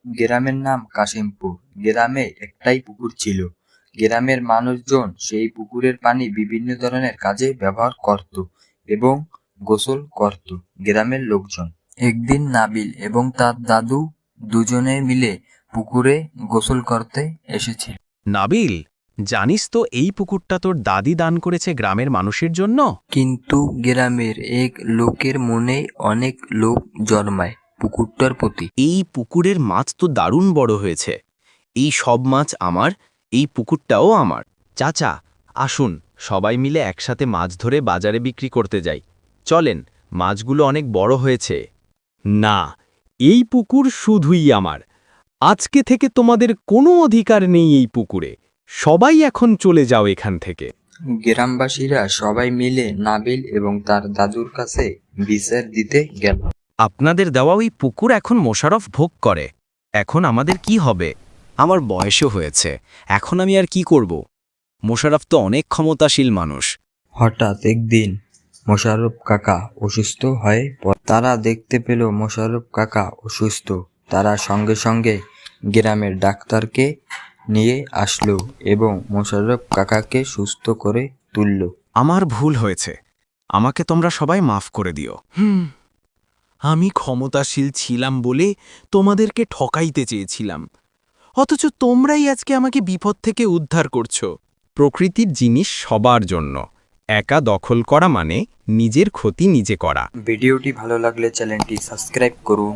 গ্রামের নাম কাশিমপুর। গ্রামে একটাই পুকুর ছিল। গ্রামের মানুষজন সেই পুকুরের পানি বিভিন্ন ধরনের কাজে ব্যবহার করত এবং গোসল করত। গ্রামের লোকজন একদিন নাবিল এবং তার দাদু দুজনে মিলে পুকুরে গোসল করতে এসেছিল। নাবিল, জানিস তো এই পুকুরটা তোর দাদি দান করেছে গ্রামের মানুষের জন্য? কিন্তু গ্রামের এক লোকের মনে অনেক লোভ জন্মায় পুকুরটার প্রতি। এই পুকুরের মাছ তো দারুণ বড় হয়েছে। এই সব মাছ আমার, এই পুকুরটাও আমার। চাচা, আসুন সবাই মিলে একসাথে মাছ ধরে বাজারে বিক্রি করতে যাই। চলেন, মাছগুলো অনেক বড় হয়েছে। না, এই পুকুর শুধুই আমার। আজকে থেকে তোমাদের কোনো অধিকার নেই এই পুকুরে। সবাই এখন চলে যাও এখান থেকে। গ্রামবাসীরা সবাই মিলে নাবিল এবং তার দাদুর কাছে বিচার দিতে গেল। আপনাদের দেওয়া ওই পুকুর এখন মোশাররফ ভোগ করে। এখন আমাদের কি হবে? আমার বয়সও হয়েছে, এখন আমি আর কি করব? মোশাররফ তো অনেক ক্ষমতাশীল মানুষ। হঠাৎ একদিন মোশাররফ কাকা অসুস্থ হয়ে পড়ে। তারা দেখতে পেল মোশাররফ কাকা অসুস্থ। তারা সঙ্গে সঙ্গে গ্রামের ডাক্তারকে নিয়ে আসলো এবং মোশাররফ কাকাকে সুস্থ করে তুলল। আমার ভুল হয়েছে, আমাকে তোমরা সবাই মাফ করে দিও। আমি ক্ষমতাশীল ছিলাম বলে তোমাদেরকে ঠকাইতে চেয়েছিলাম, অথচ তোমরাই আজকে আমাকে বিপদ থেকে উদ্ধার করছো। প্রকৃতির জিনিস সবার জন্য, একা দখল করা মানে নিজের ক্ষতি নিজে করা। ভিডিওটি ভালো লাগলে চ্যানেলটি সাবস্ক্রাইব করুন।